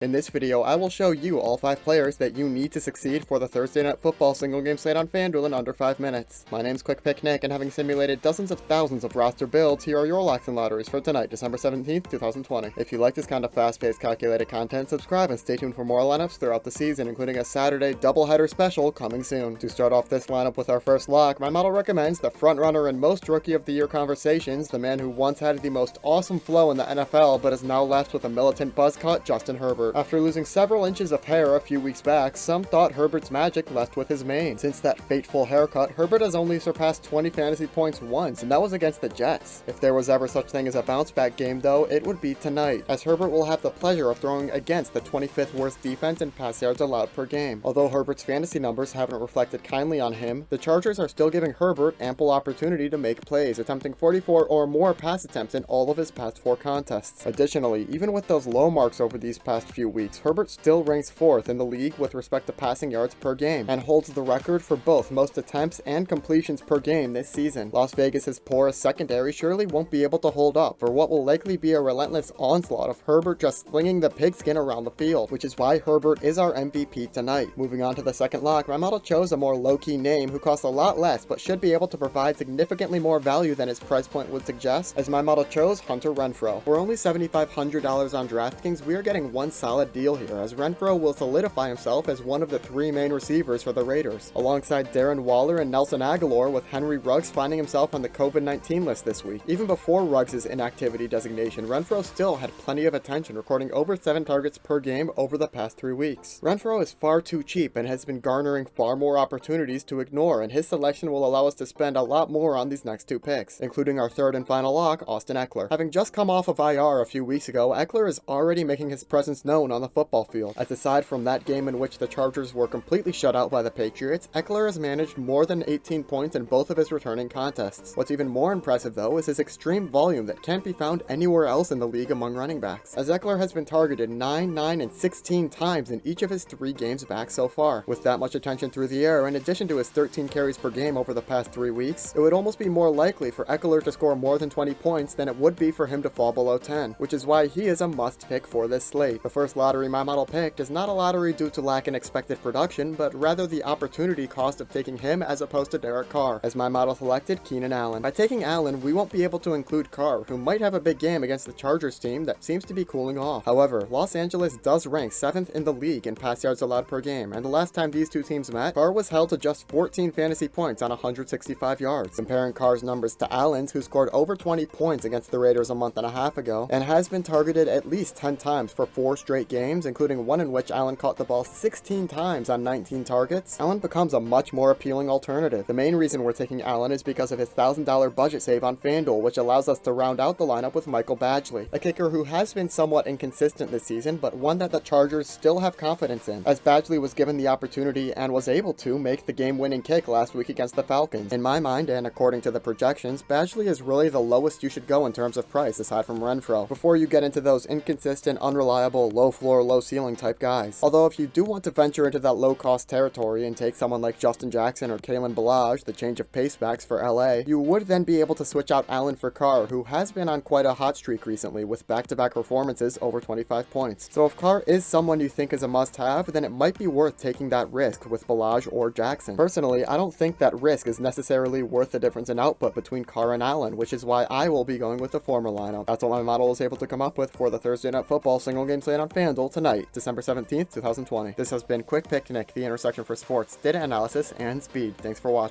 In this video, I will show you all 5 players that you need to succeed for the Thursday Night Football single game slate on FanDuel in under 5 minutes. My name's Quick Pick Nick, and having simulated dozens of thousands of roster builds, here are your locks and lotteries for tonight, December 17th, 2020. If you like this kind of fast-paced calculated content, subscribe and stay tuned for more lineups throughout the season, including a Saturday doubleheader special coming soon. To start off this lineup with our first lock, my model recommends the frontrunner in most Rookie of the Year conversations, the man who once had the most awesome flow in the NFL but is now left with a militant buzz cut, Justin Herbert. After losing several inches of hair a few weeks back, some thought Herbert's magic left with his mane. Since that fateful haircut, Herbert has only surpassed 20 fantasy points once, and that was against the Jets. If there was ever such thing as a bounce-back game, though, it would be tonight, as Herbert will have the pleasure of throwing against the 25th worst defense in pass yards allowed per game. Although Herbert's fantasy numbers haven't reflected kindly on him, the Chargers are still giving Herbert ample opportunity to make plays, attempting 44 or more pass attempts in all of his past 4 contests. Additionally, even with those low marks over these past few weeks, Herbert still ranks 4th in the league with respect to passing yards per game, and holds the record for both most attempts and completions per game this season. Las Vegas's porous secondary surely won't be able to hold up for what will likely be a relentless onslaught of Herbert just slinging the pigskin around the field, which is why Herbert is our MVP tonight. Moving on to the second lock, my model chose a more low-key name who costs a lot less but should be able to provide significantly more value than his price point would suggest, as my model chose Hunter Renfrow. For only $7,500 on DraftKings, we are getting one solid deal here, as Renfrow will solidify himself as one of the 3 main receivers for the Raiders, alongside Darren Waller and Nelson Aguilar, with Henry Ruggs finding himself on the COVID-19 list this week. Even before Ruggs' inactivity designation, Renfrow still had plenty of attention, recording over 7 targets per game over the past 3 weeks. Renfrow is far too cheap and has been garnering far more opportunities to ignore, and his selection will allow us to spend a lot more on these next 2 picks, including our third and final lock, Austin Ekeler. Having just come off of IR a few weeks ago, Ekeler is already making his presence known on the football field, as aside from that game in which the Chargers were completely shut out by the Patriots, Ekeler has managed more than 18 points in both of his returning contests. What's even more impressive, though, is his extreme volume that can't be found anywhere else in the league among running backs, as Ekeler has been targeted 9, 9, and 16 times in each of his 3 games back so far. With that much attention through the air, in addition to his 13 carries per game over the past 3 weeks, it would almost be more likely for Ekeler to score more than 20 points than it would be for him to fall below 10, which is why he is a must-pick for this slate. The first lottery my model picked is not a lottery due to lack in expected production, but rather the opportunity cost of taking him as opposed to Derek Carr, as my model selected Keenan Allen. By taking Allen, we won't be able to include Carr, who might have a big game against the Chargers team that seems to be cooling off. However, Los Angeles does rank 7th in the league in pass yards allowed per game, and the last time these 2 teams met, Carr was held to just 14 fantasy points on 165 yards. Comparing Carr's numbers to Allen's, who scored over 20 points against the Raiders a month and a half ago, and has been targeted at least 10 times for 4 straight games, including one in which Allen caught the ball 16 times on 19 targets, Allen becomes a much more appealing alternative. The main reason we're taking Allen is because of his $1,000 budget save on FanDuel, which allows us to round out the lineup with Michael Badgley, a kicker who has been somewhat inconsistent this season, but one that the Chargers still have confidence in, as Badgley was given the opportunity and was able to make the game-winning kick last week against the Falcons. In my mind, and according to the projections, Badgley is really the lowest you should go in terms of price, aside from Renfrow, before you get into those inconsistent, unreliable, low-floor, low-ceiling type guys. Although if you do want to venture into that low-cost territory and take someone like Justin Jackson or Kalen Ballage, the change of pace backs for LA, you would then be able to switch out Allen for Carr, who has been on quite a hot streak recently with back-to-back performances over 25 points. So if Carr is someone you think is a must-have, then it might be worth taking that risk with Ballage or Jackson. Personally, I don't think that risk is necessarily worth the difference in output between Carr and Allen, which is why I will be going with the former lineup. That's what my model was able to come up with for the Thursday Night Football single game slate on FanDuel tonight, December 17th, 2020. This has been Quick Pick Nick, the intersection for sports, data analysis, and speed. Thanks for watching.